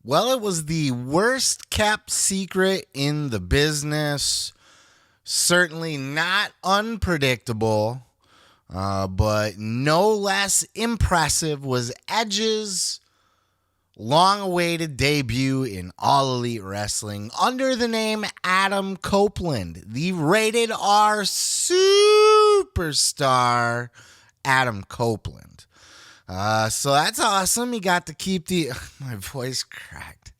Well, it was the worst kept secret in the business. Certainly not unpredictable, but no less impressive was Edge's long-awaited debut in All Elite Wrestling under the name Adam Copeland, the rated R superstar Adam Copeland. So that's awesome. He got to keep my voice cracked.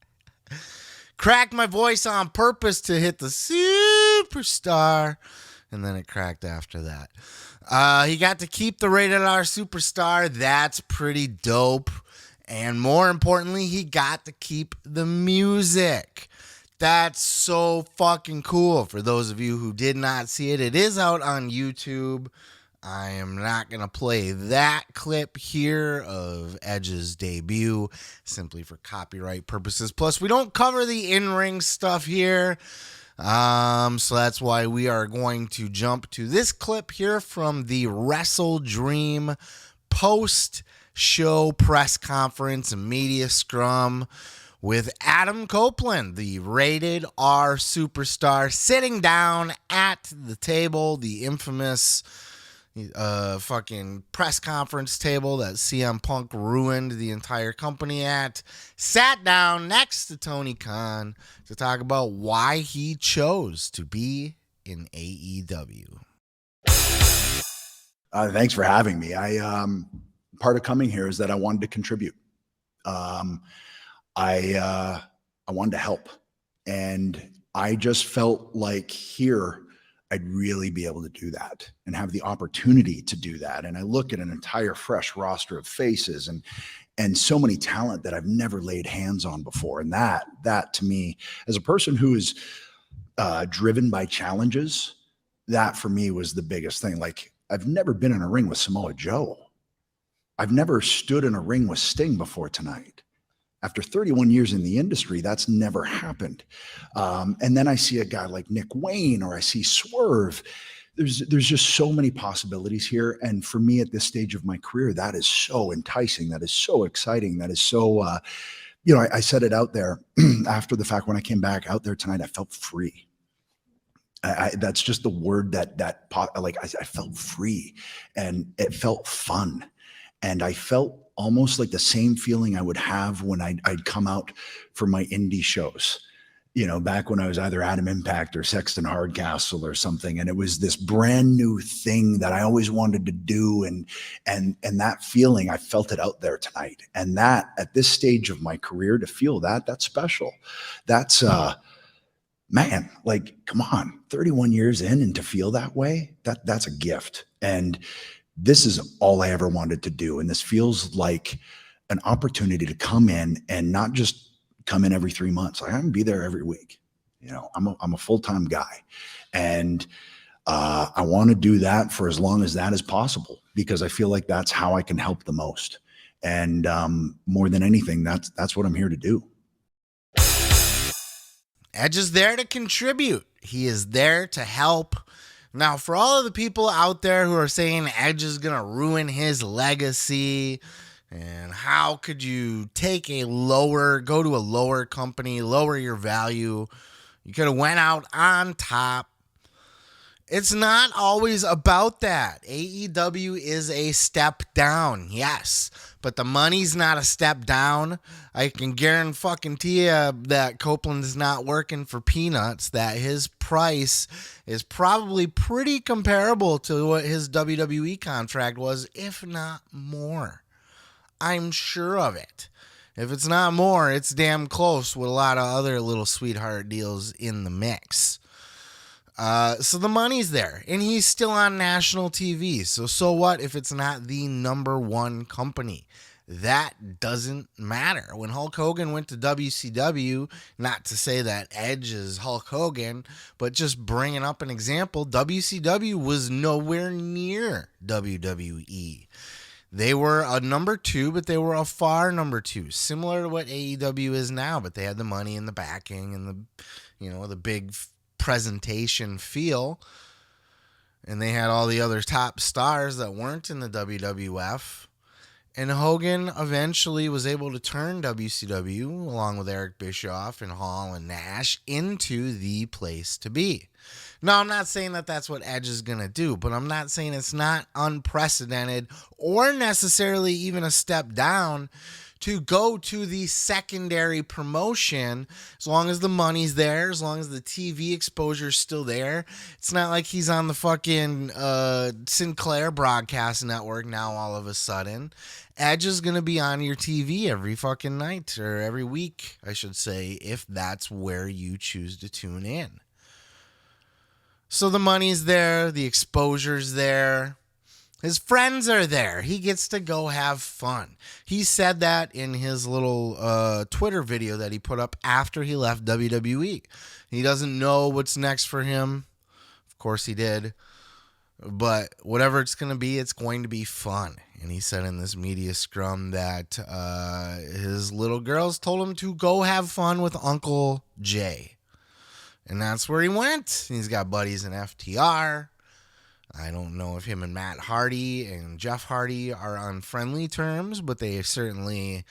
Cracked my voice on purpose to hit the superstar, and then it cracked after that. He got to keep the rated R superstar. That's pretty dope. And more importantly, he got to keep the music. That's so fucking cool. For those of you who did not see it, it is out on YouTube. I am not going to play that clip here of Edge's debut simply for copyright purposes. Plus, we don't cover the in-ring stuff here. So that's why we are going to jump to this clip here from the WrestleDream post-show press conference and media scrum with Adam Copeland, the rated R superstar, sitting down at the table, the infamous fucking press conference table that CM Punk ruined the entire company at, sat down next to Tony Khan to talk about why he chose to be in AEW. Thanks for having me. Part of coming here is that I wanted to contribute. I wanted to help, and I just felt like here I'd really be able to do that and have the opportunity to do that. And I look at an entire fresh roster of faces and so many talent that I've never laid hands on before. And that to me, as a person who is driven by challenges, that for me was the biggest thing. Like, I've never been in a ring with Samoa Joe. I've never stood in a ring with Sting before tonight. After 31 years in the industry, that's never happened. And then I see a guy like Nick Wayne, or I see Swerve. There's just so many possibilities here. And for me at this stage of my career, that is so enticing. That is so exciting. That is so, I said it out there after the fact when I came back out there tonight, I felt free. That's just the word I felt free, and it felt fun. And I felt almost like the same feeling I would have when I'd come out for my indie shows, back when I was either Adam Impact or Sexton Hardcastle or something. And it was this brand new thing that I always wanted to do. And that feeling, I felt it out there tonight. And that at this stage of my career, to feel that's special. That's, man, like, come on, 31 years in, and to feel that way, that's a gift. And this is all I ever wanted to do. And this feels like an opportunity to come in and not just come in every 3 months. I have to be there every week. I'm a full-time guy, and I want to do that for as long as that is possible, because I feel like that's how I can help the most. And more than anything, that's what I'm here to do. Edge is there to contribute. He is there to help. Now, for all of the people out there who are saying Edge is going to ruin his legacy, and how could you go to a lower company, lower your value, you could have went out on top. It's not always about that. AEW is a step down, yes, but the money's not a step down. I can guarantee you that Copeland is not working for peanuts, that his price is probably pretty comparable to what his WWE contract was, if not more. I'm sure of it. If it's not more, it's damn close with a lot of other little sweetheart deals in the mix. So the money's there, and he's still on national TV. So what if it's not the number one company? That doesn't matter. When Hulk Hogan went to WCW, not to say that Edge is Hulk Hogan, but just bringing up an example, WCW was nowhere near WWE. They were a number two, but they were a far number two, similar to what AEW is now, but they had the money and the backing and the big presentation feel, and they had all the other top stars that weren't in the WWF. And Hogan eventually was able to turn WCW, along with Eric Bischoff and Hall and Nash, into the place to be. Now, I'm not saying that that's what Edge is going to do, but I'm not saying it's not unprecedented or necessarily even a step down to go to the secondary promotion as long as the money's there, as long as the TV exposure is still there. It's not like he's on the fucking Sinclair broadcast network now all of a sudden. Edge is going to be on your TV every fucking night, or every week, I should say, if that's where you choose to tune in. So the money's there, the exposure's there. His friends are there. He gets to go have fun. He said that in his little Twitter video that he put up after he left WWE. He doesn't know what's next for him. Of course he did. But whatever it's going to be fun. And he said in this media scrum that his little girls told him to go have fun with Uncle Jay. And that's where he went. He's got buddies in FTR. I don't know if him and Matt Hardy and Jeff Hardy are on friendly terms, but they certainly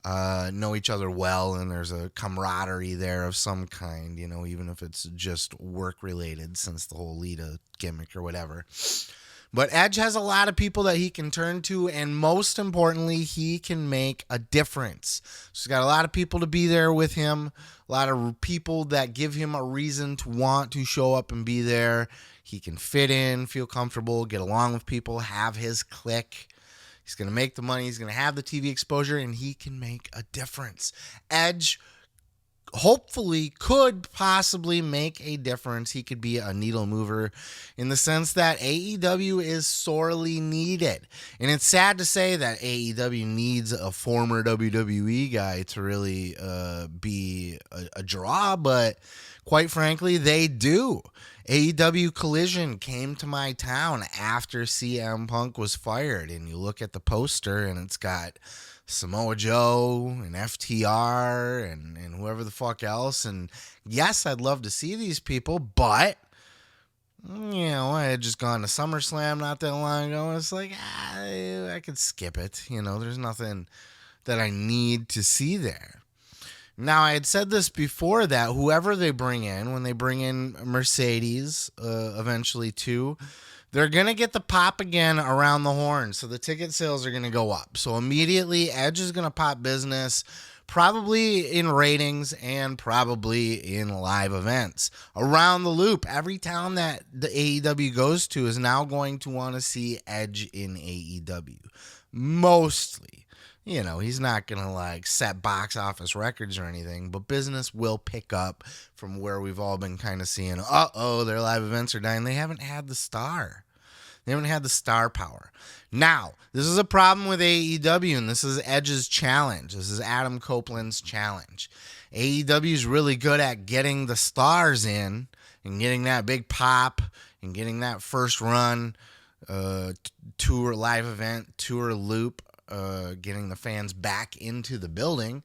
know each other well, and there's a camaraderie there of some kind, you know, even if it's just work-related since the whole Lita gimmick or whatever. But Edge has a lot of people that he can turn to, and most importantly, he can make a difference. So he's got a lot of people to be there with him, a lot of people that give him a reason to want to show up and be there. He can fit in, feel comfortable, get along with people, have his clique. He's going to make the money. He's going to have the TV exposure, and he can make a difference. Edge hopefully could possibly make a difference. He could be a needle mover in the sense that AEW is sorely needed. And it's sad to say that AEW needs a former WWE guy to really be a draw, but quite frankly, they do. AEW Collision came to my town after CM Punk was fired, and you look at the poster and it's got Samoa Joe and FTR and whoever the fuck else. And yes, I'd love to see these people, but you know, I had just gone to SummerSlam not that long ago, and it's like, I could skip it. You know, there's nothing that I need to see there. Now, I had said this before that whoever they bring in, when they bring in Mercedes eventually too, they're going to get the pop again around the horn. So the ticket sales are going to go up. So immediately, Edge is going to pop business, probably in ratings and probably in live events. Around the loop, every town that the AEW goes to is now going to want to see Edge in AEW. Mostly. You know, he's not going to like set box office records or anything, but business will pick up from where we've all been kind of seeing, their live events are dying. They haven't had the star. They haven't had the star power. Now, this is a problem with AEW, and this is Edge's challenge. This is Adam Copeland's challenge. AEW is really good at getting the stars in and getting that big pop and getting that first run tour, live event, tour loop, getting the fans back into the building.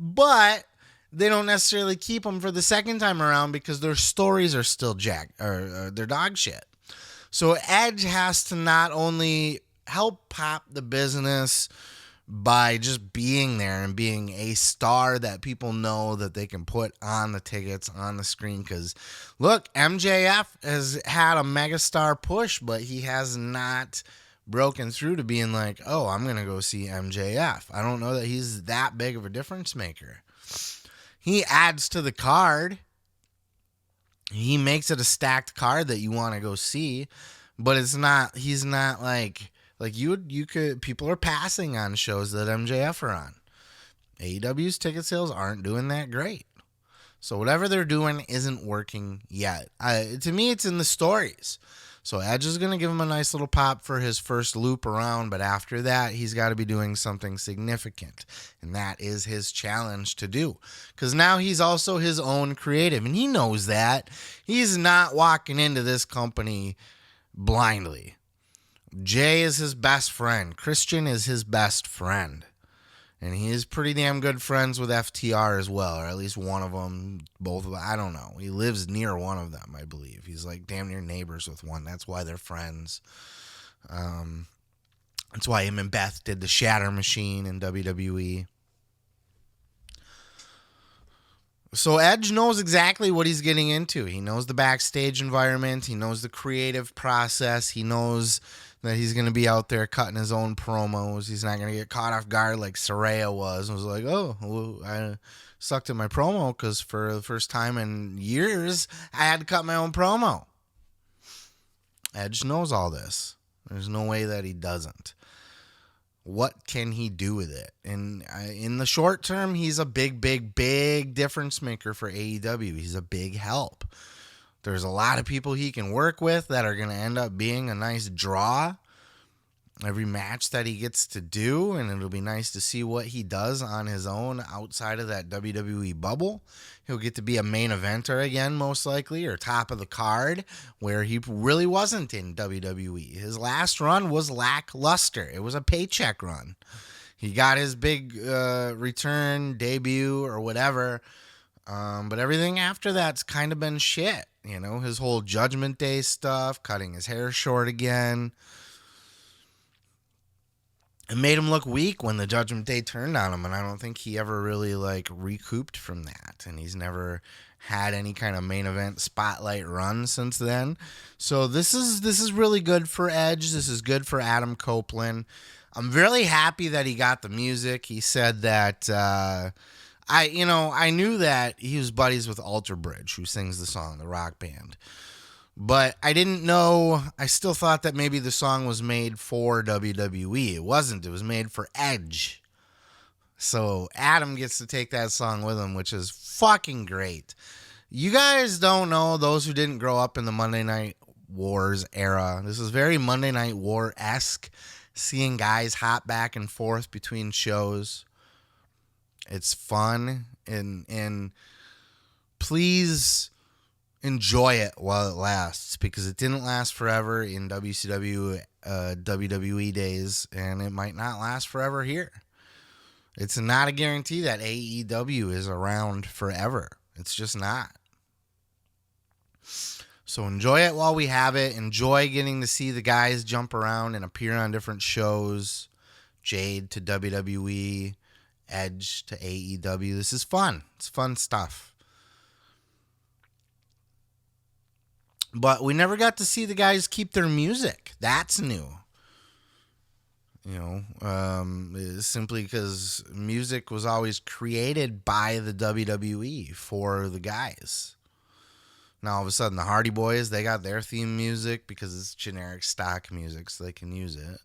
But they don't necessarily keep them for the second time around because their stories are still they're dog shit. So Edge has to not only help pop the business by just being there and being a star that people know that they can put on the tickets, on the screen. Because, look, MJF has had a megastar push, but he has not broken through to being like, oh, I'm going to go see MJF. I don't know that he's that big of a difference maker. He adds to the card. He makes it a stacked card that you want to go see, but he's not like you could, people are passing on shows that MJF are on. AEW's ticket sales aren't doing that great. So whatever they're doing isn't working yet. To me, it's in the stories. So Edge is going to give him a nice little pop for his first loop around, but after that, he's got to be doing something significant, and that is his challenge to do. Because now he's also his own creative, and he knows that. He's not walking into this company blindly. Jay is his best friend. Christian is his best friend. And he is pretty damn good friends with FTR as well, or at least one of them, both of them. I don't know. He lives near one of them, I believe. He's like damn near neighbors with one. That's why they're friends. That's why him and Beth did the Shatter Machine in WWE. So Edge knows exactly what he's getting into. He knows the backstage environment. He knows the creative process. He knows that he's going to be out there cutting his own promos. He's not going to get caught off guard like Saraya was. It was like, oh, well, I sucked at my promo because for the first time in years, I had to cut my own promo. Edge knows all this. There's no way that he doesn't. What can he do with it? And in the short term, he's a big difference maker for AEW. He's a big help. There's a lot of people he can work with that are going to end up being a nice draw every match that he gets to do, and it'll be nice to see what he does on his own outside of that WWE bubble. He'll get to be a main eventer again, most likely, or top of the card, where he really wasn't in WWE. His last run was lackluster. It was a paycheck run. He got his big return, debut, or whatever, but everything after that's kind of been shit. You know, his whole Judgment Day stuff, cutting his hair short again. It made him look weak when the Judgment Day turned on him, and I don't think he ever really recouped from that. And he's never had any kind of main event spotlight run since then. So this is really good for Edge. This is good for Adam Copeland. I'm really happy that he got the music. He said that I knew that he was buddies with Alter Bridge, who sings the song, the rock band. But I didn't know, I still thought that maybe the song was made for WWE. It wasn't. It was made for Edge. So Adam gets to take that song with him, which is fucking great. You guys don't know, those who didn't grow up in the Monday Night Wars era. This is very Monday Night War-esque, seeing guys hop back and forth between shows. It's fun, and please enjoy it while it lasts, because it didn't last forever in WCW, WWE days, and it might not last forever here. It's not a guarantee that AEW is around forever. It's just not. So enjoy it while we have it. Enjoy getting to see the guys jump around and appear on different shows. Jade to WWE, Edge to AEW. This is fun. It's fun stuff. But we never got to see the guys keep their music. That's new. You know, simply because music was always created by the WWE for the guys. Now, all of a sudden, the Hardy Boys, they got their theme music because it's generic stock music, so they can use it.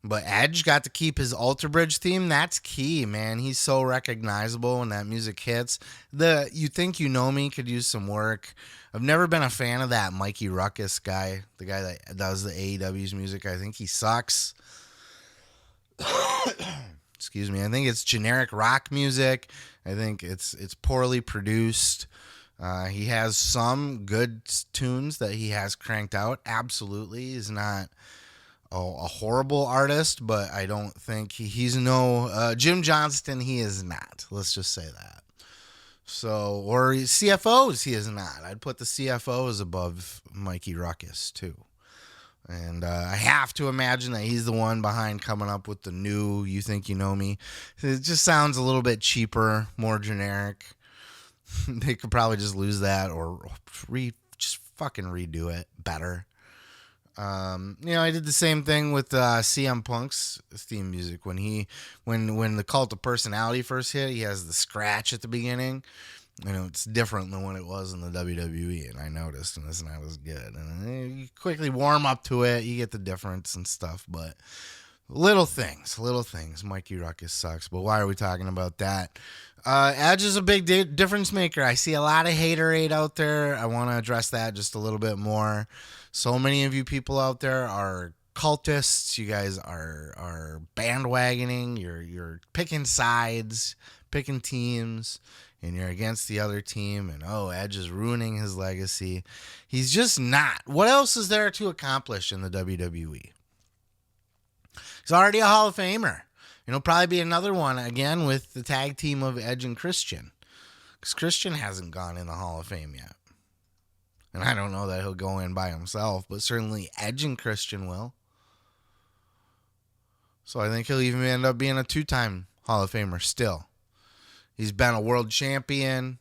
But Edge got to keep his Alter Bridge theme. That's key, man. He's so recognizable when that music hits. The You Think You Know Me could use some work. I've never been a fan of that Mikey Ruckus guy, the guy that does the AEW's music. I think he sucks. Excuse me. I think it's generic rock music. I think it's poorly produced. He has some good tunes that he has cranked out. Absolutely. He's not a horrible artist, but I don't think he's no Jim Johnston. He is not. Let's just say that. So, or CFOs, he is not. I'd put the CFOs above Mikey Ruckus too. And I have to imagine that he's the one behind coming up with the new You Think You Know Me. It just sounds a little bit cheaper, more generic. They could probably just lose that or just fucking redo it better. I did the same thing with CM Punk's theme music when the Cult of Personality first hit. He has the scratch at the beginning. It's different than what it was in the WWE, and I noticed, and it's not as good. And you quickly warm up to it, you get the difference and stuff. But little things. Mikey Ruckus sucks, but why are we talking about that? Edge is a big difference maker. I see a lot of haterade out there. I want to address that just a little bit more. So many of you people out there are cultists. You guys are bandwagoning. You're picking sides, picking teams, and you're against the other team. And Edge is ruining his legacy. He's just not. What else is there to accomplish in the WWE? He's already a Hall of Famer. He'll probably be another one again with the tag team of Edge and Christian, because Christian hasn't gone in the Hall of Fame yet. And I don't know that he'll go in by himself, but certainly Edge and Christian will. So I think he'll even end up being a 2-time Hall of Famer still. He's been a world champion.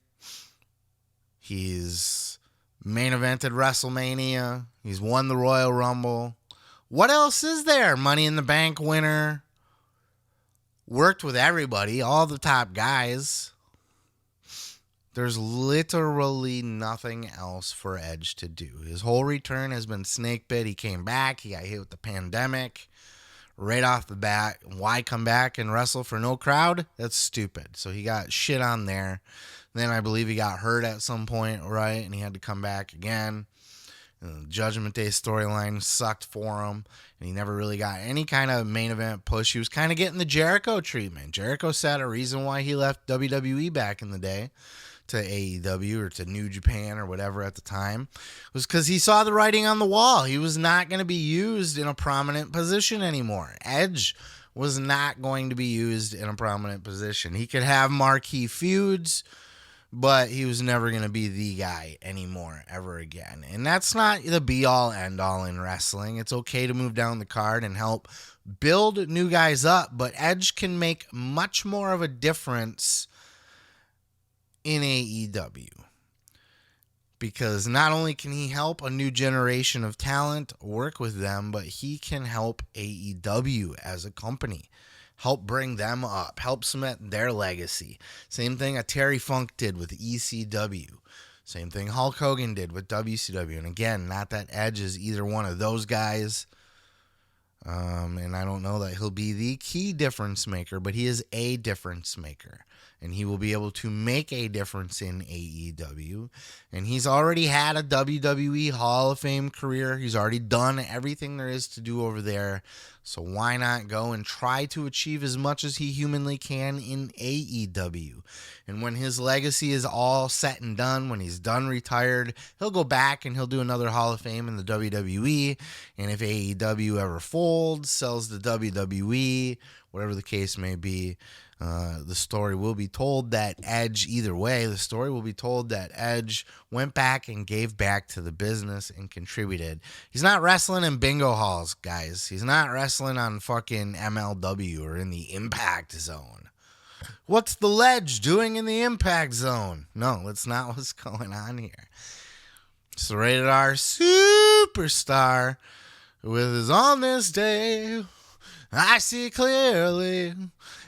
He's main evented WrestleMania. He's won the Royal Rumble. What else is there? Money in the Bank winner. Worked with everybody, all the top guys. There's literally nothing else for Edge to do. His whole return has been snake bit. He came back. He got hit with the pandemic right off the bat. Why come back and wrestle for no crowd? That's stupid. So he got shit on there. Then I believe he got hurt at some point, right? And he had to come back again. And the Judgment Day storyline sucked for him. And he never really got any kind of main event push. He was kind of getting the Jericho treatment. Jericho said a reason why he left WWE back in the day to AEW or to New Japan or whatever at the time was because he saw the writing on the wall. He was not going to be used in a prominent position anymore. Edge was not going to be used in a prominent position. He could have marquee feuds, but he was never going to be the guy anymore ever again. And that's not the be-all, end-all in wrestling. It's okay to move down the card and help build new guys up, but Edge can make much more of a difference in AEW. Because not only can he help a new generation of talent work with them, but he can help AEW as a company. Help bring them up. Help cement their legacy. Same thing a Terry Funk did with ECW. Same thing Hulk Hogan did with WCW. And again, not that Edge is either one of those guys. And I don't know that he'll be the key difference maker, but he is a difference maker. And he will be able to make a difference in AEW. And he's already had a WWE Hall of Fame career. He's already done everything there is to do over there. So why not go and try to achieve as much as he humanly can in AEW? And when his legacy is all set and done, when he's done retired, he'll go back and he'll do another Hall of Fame in the WWE. And if AEW ever folds, sells the WWE, whatever the case may be, the story will be told that Edge, either way, the story will be told that Edge went back and gave back to the business and contributed. He's not wrestling in bingo halls, guys. He's not wrestling on fucking MLW or in the Impact Zone. What's the Ledge doing in the Impact Zone? No, that's not what's going on here. It's the rated R superstar with his On This Day I See Clearly.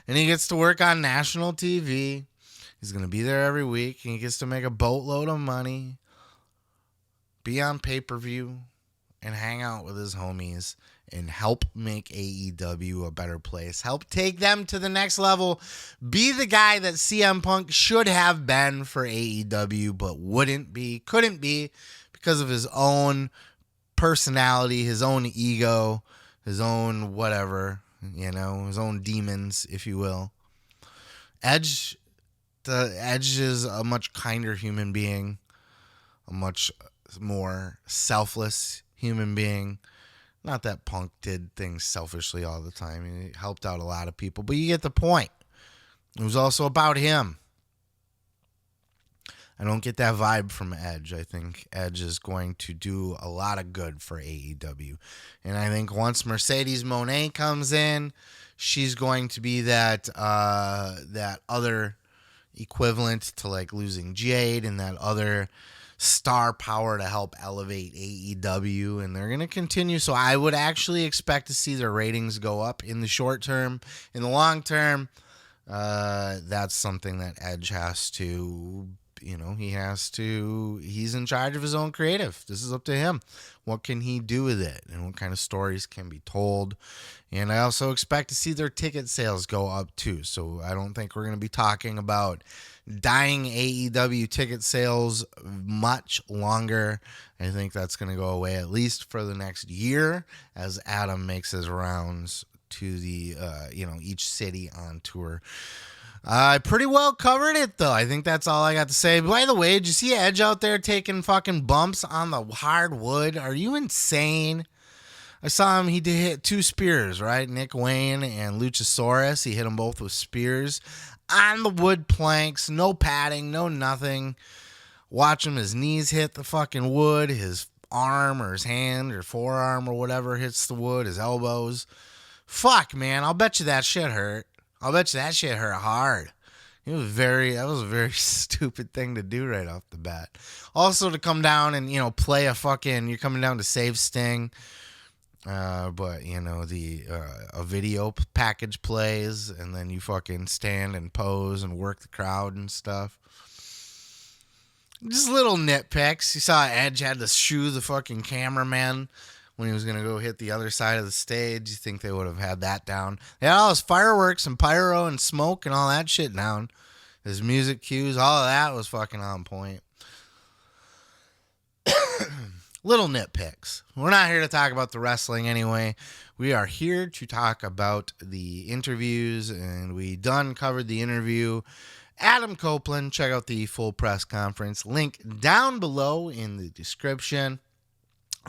And he gets to work on national TV. He's going to be there every week. And he gets to make a boatload of money. Be on pay-per-view. And hang out with his homies. And help make AEW a better place. Help take them to the next level. Be the guy that CM Punk should have been for AEW. But wouldn't be. Couldn't be. Because of his own personality. His own ego. His own whatever. You know, his own demons, if you will. Edge is a much kinder human being, a much more selfless human being. Not that Punk did things selfishly all the time. He helped out a lot of people, but you get the point. It was also about him. I don't get that vibe from Edge. I think Edge is going to do a lot of good for AEW. And I think once Mercedes Moné comes in, she's going to be that other equivalent to like losing Jade and that other star power to help elevate AEW. And they're going to continue. So I would actually expect to see their ratings go up in the short term. In the long term, that's something that Edge has to... he's in charge of his own creative. This is up to him. What can he do with it? And what kind of stories can be told? And I also expect to see their ticket sales go up too. So I don't think we're going to be talking about dying AEW ticket sales much longer. I think that's going to go away at least for the next year as Adam makes his rounds to the, each city on tour. I pretty well covered it, though. I think that's all I got to say. By the way, did you see Edge out there taking fucking bumps on the hardwood? Are you insane? I saw him. He did hit 2 spears, right? Nick Wayne and Luchasaurus. He hit them both with spears on the wood planks. No padding, no nothing. Watch him. His knees hit the fucking wood. His arm or his hand or forearm or whatever hits the wood. His elbows. Fuck, man. I'll bet you that shit hurt. I'll bet you that shit hurt hard. That was a very stupid thing to do right off the bat. Also to come down and, play you're coming down to save Sting. But a video package plays and then you fucking stand and pose and work the crowd and stuff. Just little nitpicks. You saw Edge had to shoo the fucking cameraman when he was going to go hit the other side of the stage. You think they would have had that down. They had all his fireworks and pyro and smoke and all that shit down. His music cues, all of that was fucking on point. Little nitpicks. We're not here to talk about the wrestling anyway. We are here to talk about the interviews, and we covered the interview. Adam Copeland, check out the full press conference. Link down below in the description.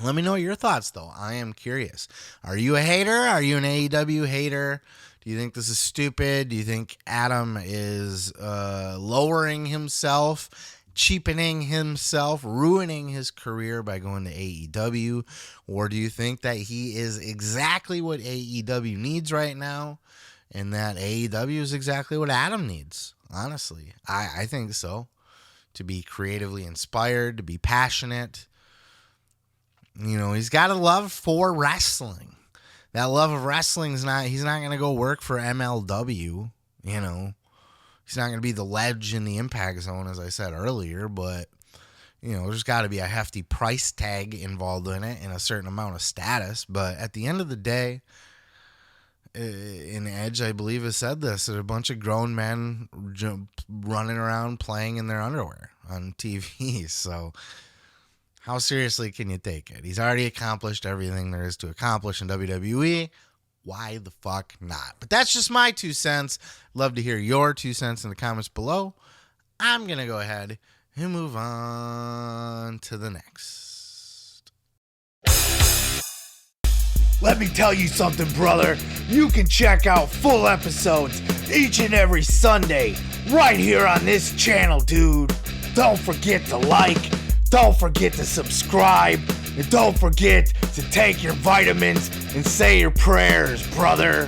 Let me know your thoughts, though. I am curious. Are you a hater? Are you an AEW hater? Do you think this is stupid? Do you think Adam is lowering himself, cheapening himself, ruining his career by going to AEW? Or do you think that he is exactly what AEW needs right now and that AEW is exactly what Adam needs? Honestly, I think so. To be creatively inspired, to be passionate. He's got a love for wrestling. That love of wrestling he's not going to go work for MLW, He's not going to be the ledge in the Impact Zone, as I said earlier, but, there's got to be a hefty price tag involved in it and a certain amount of status. But at the end of the day, in Edge, I believe, has said this, there's a bunch of grown men running around playing in their underwear on TV. So how seriously can you take it? He's already accomplished everything there is to accomplish in WWE. Why the fuck not? But that's just my 2 cents. Love to hear your 2 cents in the comments below. I'm going to go ahead and move on to the next. Let me tell you something, brother. You can check out full episodes each and every Sunday right here on this channel, dude. Don't forget to like, don't forget to subscribe, and don't forget to take your vitamins and say your prayers, brother.